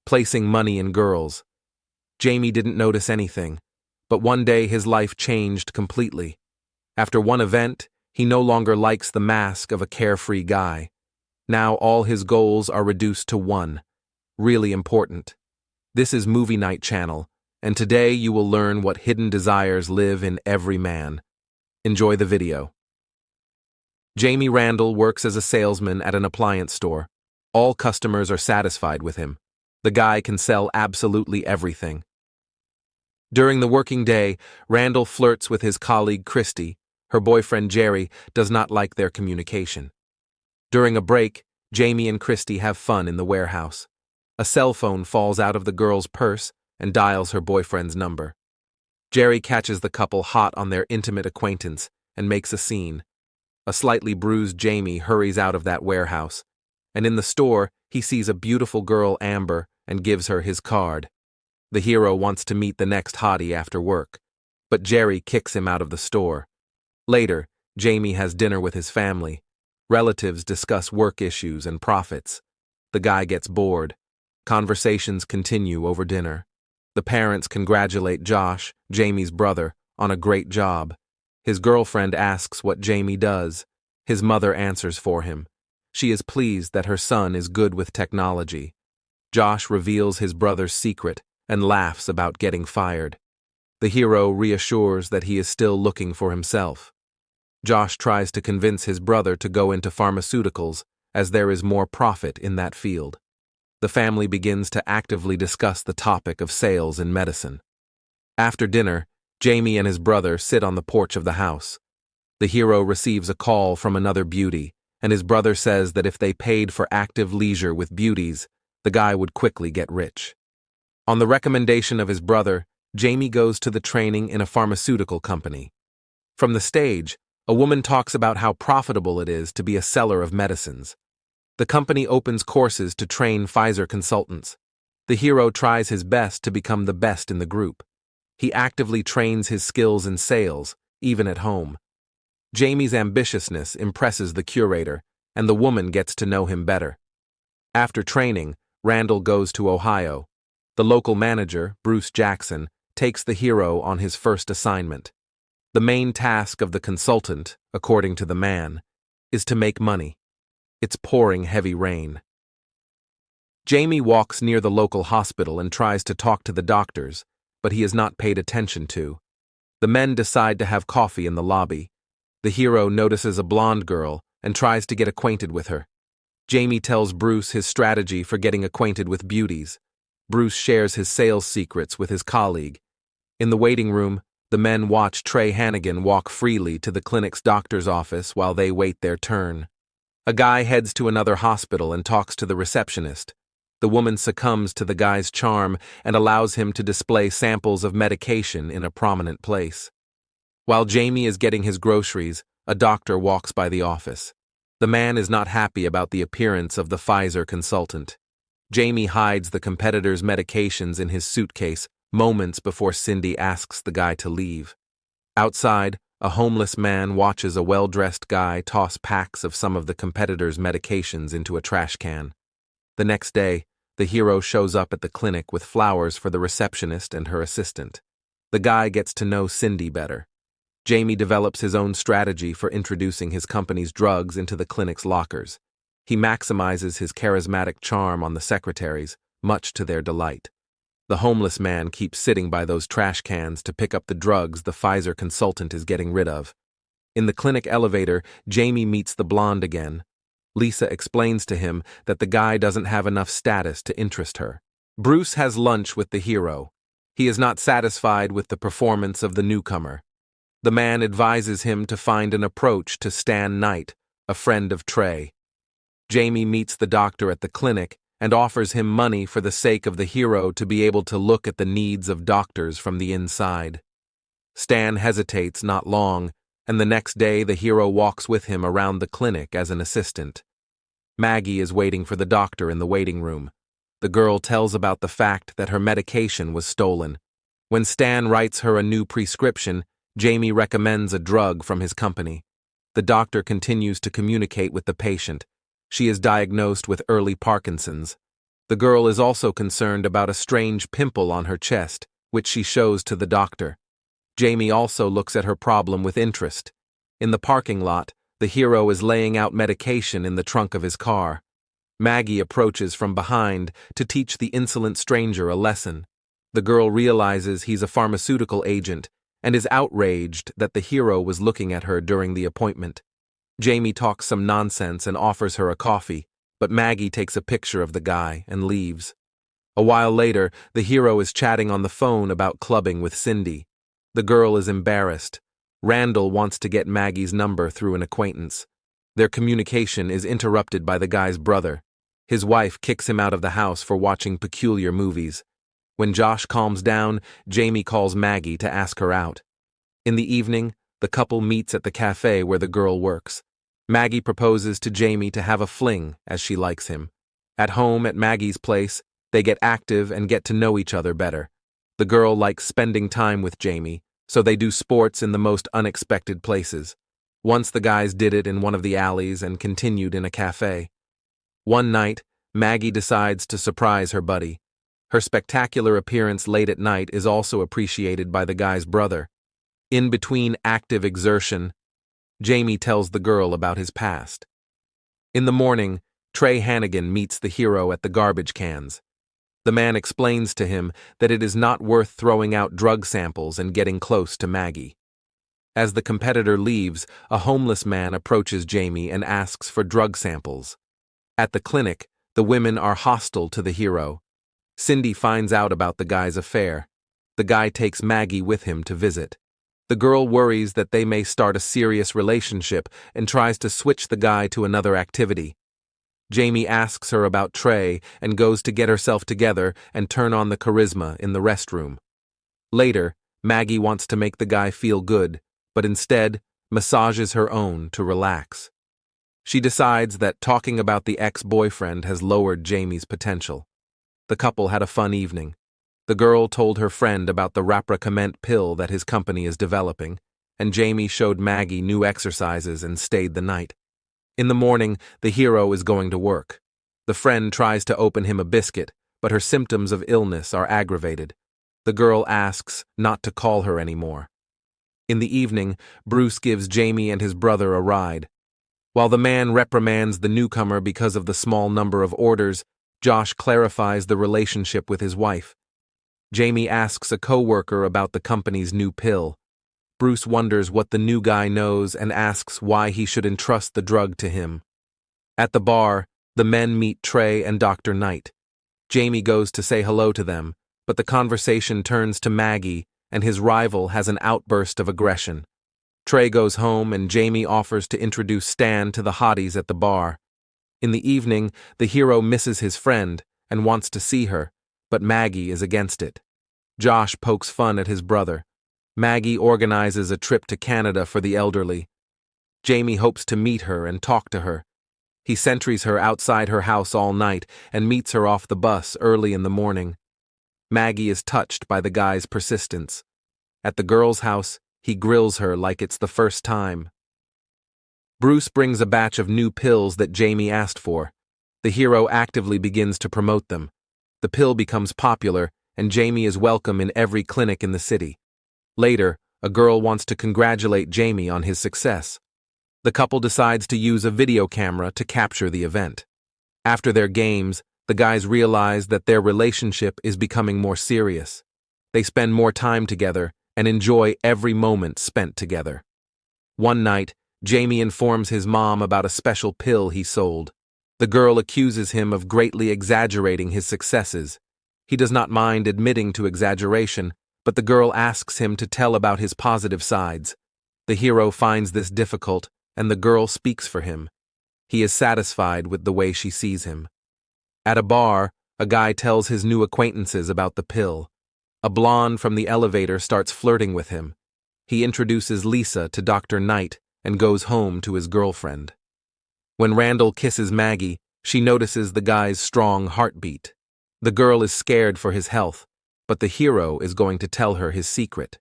placing money in girls. Jamie didn't notice anything, but one day his life changed completely. After one event, he no longer likes the mask of a carefree guy. Now all his goals are reduced to one. Really important. This is Movie Night Channel, and today you will learn what hidden desires live in every man. Enjoy the video. Jamie Randall works as a salesman at an appliance store. All customers are satisfied with him. The guy can sell absolutely everything. During the working day, Randall flirts with his colleague Christy. Her boyfriend Jerry does not like their communication. During a break, Jamie and Christy have fun in the warehouse. A cell phone falls out of the girl's purse and dials her boyfriend's number. Jerry catches the couple hot on their intimate acquaintance and makes a scene. A slightly bruised Jamie hurries out of that warehouse, and in the store, he sees a beautiful girl, Amber, and gives her his card. The hero wants to meet the next hottie after work, but Jerry kicks him out of the store. Later, Jamie has dinner with his family. Relatives discuss work issues and profits. The guy gets bored. Conversations continue over dinner. The parents congratulate Josh, Jamie's brother, on a great job. His girlfriend asks what Jamie does. His mother answers for him. She is pleased that her son is good with technology. Josh reveals his brother's secret and laughs about getting fired. The hero reassures that he is still looking for himself. Josh tries to convince his brother to go into pharmaceuticals, as there is more profit in that field. The family begins to actively discuss the topic of sales in medicine. After dinner, Jamie and his brother sit on the porch of the house. The hero receives a call from another beauty, and his brother says that if they paid for active leisure with beauties, the guy would quickly get rich. On the recommendation of his brother, Jamie goes to the training in a pharmaceutical company. From the stage, a woman talks about how profitable it is to be a seller of medicines. The company opens courses to train Pfizer consultants. The hero tries his best to become the best in the group. He actively trains his skills in sales, even at home. Jamie's ambitiousness impresses the curator, and the woman gets to know him better. After training, Randall goes to Ohio. The local manager, Bruce Jackson, takes the hero on his first assignment. The main task of the consultant, according to the man, is to make money. It's pouring heavy rain. Jamie walks near the local hospital and tries to talk to the doctors, but he is not paid attention to. The men decide to have coffee in the lobby. The hero notices a blonde girl and tries to get acquainted with her. Jamie tells Bruce his strategy for getting acquainted with beauties. Bruce shares his sales secrets with his colleague. In the waiting room, the men watch Trey Hannigan walk freely to the clinic's doctor's office while they wait their turn. A guy heads to another hospital and talks to the receptionist. The woman succumbs to the guy's charm and allows him to display samples of medication in a prominent place. While Jamie is getting his groceries, a doctor walks by the office. The man is not happy about the appearance of the Pfizer consultant. Jamie hides the competitor's medications in his suitcase moments before Cindy asks the guy to leave. Outside, a homeless man watches a well-dressed guy toss packs of some of the competitor's medications into a trash can. The next day, the hero shows up at the clinic with flowers for the receptionist and her assistant. The guy gets to know Cindy better. Jamie develops his own strategy for introducing his company's drugs into the clinic's lockers. He maximizes his charismatic charm on the secretaries, much to their delight. The homeless man keeps sitting by those trash cans to pick up the drugs the Pfizer consultant is getting rid of. In the clinic elevator, Jamie meets the blonde again. Lisa explains to him that the guy doesn't have enough status to interest her. Bruce has lunch with the hero. He is not satisfied with the performance of the newcomer. The man advises him to find an approach to Stan Knight, a friend of Trey. Jamie meets the doctor at the clinic and offers him money for the sake of the hero to be able to look at the needs of doctors from the inside. Stan hesitates not long, and the next day the hero walks with him around the clinic as an assistant. Maggie is waiting for the doctor in the waiting room. The girl tells about the fact that her medication was stolen. When Stan writes her a new prescription, Jamie recommends a drug from his company. The doctor continues to communicate with the patient. She is diagnosed with early Parkinson's. The girl is also concerned about a strange pimple on her chest, which she shows to the doctor. Jamie also looks at her problem with interest. In the parking lot, the hero is laying out medication in the trunk of his car. Maggie approaches from behind to teach the insolent stranger a lesson. The girl realizes he's a pharmaceutical agent and is outraged that the hero was looking at her during the appointment. Jamie talks some nonsense and offers her a coffee, but Maggie takes a picture of the guy and leaves. A while later, the hero is chatting on the phone about clubbing with Cindy. The girl is embarrassed. Randall wants to get Maggie's number through an acquaintance. Their communication is interrupted by the guy's brother. His wife kicks him out of the house for watching peculiar movies. When Josh calms down, Jamie calls Maggie to ask her out. In the evening, the couple meets at the cafe where the girl works. Maggie proposes to Jamie to have a fling, as she likes him. At home at Maggie's place, they get active and get to know each other better. The girl likes spending time with Jamie, so they do sports in the most unexpected places. Once the guys did it in one of the alleys and continued in a cafe. One night, Maggie decides to surprise her buddy. Her spectacular appearance late at night is also appreciated by the guy's brother. In between active exertion, Jamie tells the girl about his past. In the morning, Trey Hannigan meets the hero at the garbage cans. The man explains to him that it is not worth throwing out drug samples and getting close to Maggie. As the competitor leaves, a homeless man approaches Jamie and asks for drug samples. At the clinic, the women are hostile to the hero. Cindy finds out about the guy's affair. The guy takes Maggie with him to visit. The girl worries that they may start a serious relationship and tries to switch the guy to another activity. Jamie asks her about Trey and goes to get herself together and turn on the charisma in the restroom. Later, Maggie wants to make the guy feel good, but instead massages her own to relax. She decides that talking about the ex-boyfriend has lowered Jamie's potential. The couple had a fun evening. The girl told her friend about the Rapra pill that his company is developing, and Jamie showed Maggie new exercises and stayed the night. In the morning, the hero is going to work. The friend tries to open him a biscuit, but her symptoms of illness are aggravated. The girl asks not to call her anymore. In the evening, Bruce gives Jamie and his brother a ride. While the man reprimands the newcomer because of the small number of orders, Josh clarifies the relationship with his wife. Jamie asks a coworker about the company's new pill. Bruce wonders what the new guy knows and asks why he should entrust the drug to him. At the bar, the men meet Trey and Dr. Knight. Jamie goes to say hello to them, but the conversation turns to Maggie, and his rival has an outburst of aggression. Trey goes home and Jamie offers to introduce Stan to the hotties at the bar. In the evening, the hero misses his friend and wants to see her, but Maggie is against it. Josh pokes fun at his brother. Maggie organizes a trip to Canada for the elderly. Jamie hopes to meet her and talk to her. He sentries her outside her house all night and meets her off the bus early in the morning. Maggie is touched by the guy's persistence. At the girl's house, he grills her like it's the first time. Bruce brings a batch of new pills that Jamie asked for. The hero actively begins to promote them. The pill becomes popular, and Jamie is welcome in every clinic in the city. Later, a girl wants to congratulate Jamie on his success. The couple decides to use a video camera to capture the event. After their games, the guys realize that their relationship is becoming more serious. They spend more time together and enjoy every moment spent together. One night, Jamie informs his mom about a special pill he sold. The girl accuses him of greatly exaggerating his successes. He does not mind admitting to exaggeration, but the girl asks him to tell about his positive sides. The hero finds this difficult, and the girl speaks for him. He is satisfied with the way she sees him. At a bar, a guy tells his new acquaintances about the pill. A blonde from the elevator starts flirting with him. He introduces Lisa to Dr. Knight and goes home to his girlfriend. When Randall kisses Maggie, she notices the guy's strong heartbeat. The girl is scared for his health, but the hero is going to tell her his secret.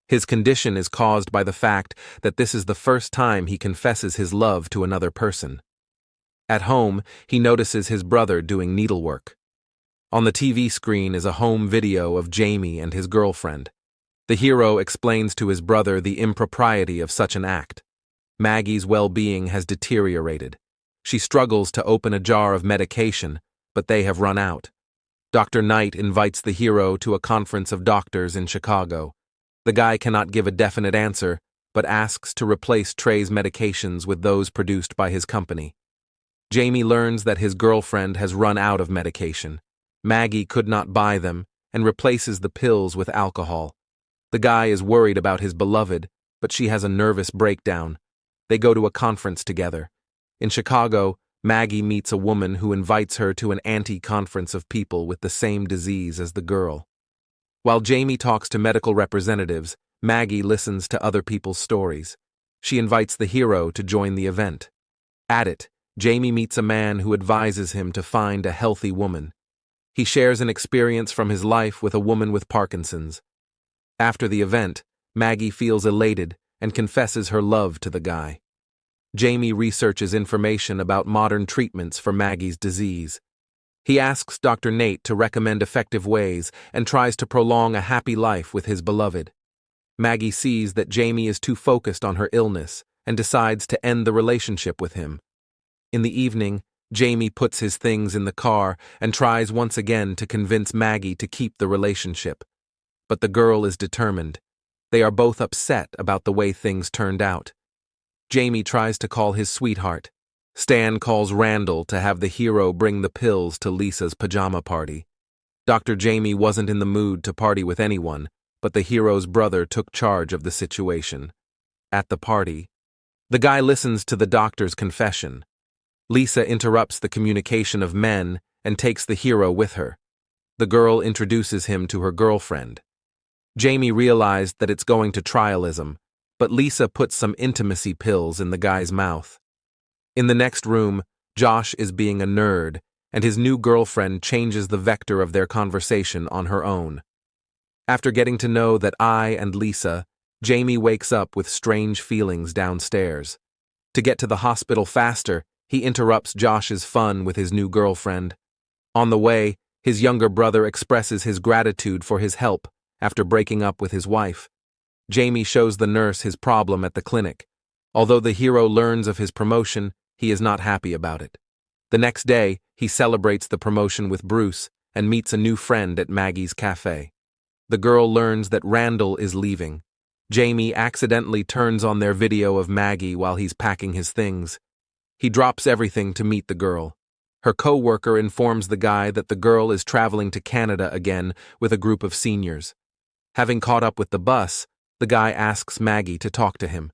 His condition is caused by the fact that this is the first time he confesses his love to another person. At home, he notices his brother doing needlework. On the TV screen is a home video of Jamie and his girlfriend. The hero explains to his brother the impropriety of such an act. Maggie's well-being has deteriorated. She struggles to open a jar of medication, but they have run out. Dr. Knight invites the hero to a conference of doctors in Chicago. The guy cannot give a definite answer, but asks to replace Trey's medications with those produced by his company. Jamie learns that his girlfriend has run out of medication. Maggie could not buy them and replaces the pills with alcohol. The guy is worried about his beloved, but she has a nervous breakdown. They go to a conference together. In Chicago, Maggie meets a woman who invites her to an anti-conference of people with the same disease as the girl. While Jamie talks to medical representatives, Maggie listens to other people's stories. She invites the hero to join the event. At it, Jamie meets a man who advises him to find a healthy woman. He shares an experience from his life with a woman with Parkinson's. After the event, Maggie feels elated and confesses her love to the guy. Jamie researches information about modern treatments for Maggie's disease. He asks Dr. Nate to recommend effective ways and tries to prolong a happy life with his beloved. Maggie sees that Jamie is too focused on her illness and decides to end the relationship with him. In the evening, Jamie puts his things in the car and tries once again to convince Maggie to keep the relationship. But the girl is determined. They are both upset about the way things turned out. Jamie tries to call his sweetheart. Stan calls Randall to have the hero bring the pills to Lisa's pajama party. Dr. Jamie wasn't in the mood to party with anyone, but the hero's brother took charge of the situation. At the party, the guy listens to the doctor's confession. Lisa interrupts the communication of men and takes the hero with her. The girl introduces him to her girlfriend. Jamie realized that it's going to trialism, but Lisa puts some intimacy pills in the guy's mouth. In the next room, Josh is being a nerd, and his new girlfriend changes the vector of their conversation on her own. After getting to know that I and Lisa, Jamie wakes up with strange feelings downstairs. To get to the hospital faster, he interrupts Josh's fun with his new girlfriend. On the way, his younger brother expresses his gratitude for his help after breaking up with his wife. Jamie shows the nurse his problem at the clinic. Although the hero learns of his promotion, he is not happy about it. The next day, he celebrates the promotion with Bruce and meets a new friend at Maggie's cafe. The girl learns that Randall is leaving. Jamie accidentally turns on their video of Maggie while he's packing his things. He drops everything to meet the girl. Her co-worker informs the guy that the girl is traveling to Canada again with a group of seniors. Having caught up with the bus, the guy asks Maggie to talk to him.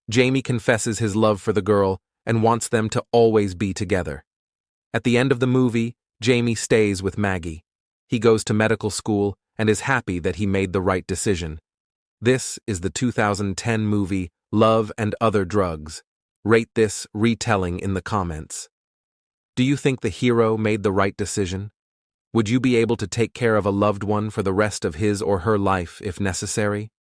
Jamie confesses his love for the girl and wants them to always be together. At the end of the movie, Jamie stays with Maggie. He goes to medical school and is happy that he made the right decision. This is the 2010 movie Love and Other Drugs. Rate this retelling in the comments. Do you think the hero made the right decision? Would you be able to take care of a loved one for the rest of his or her life if necessary?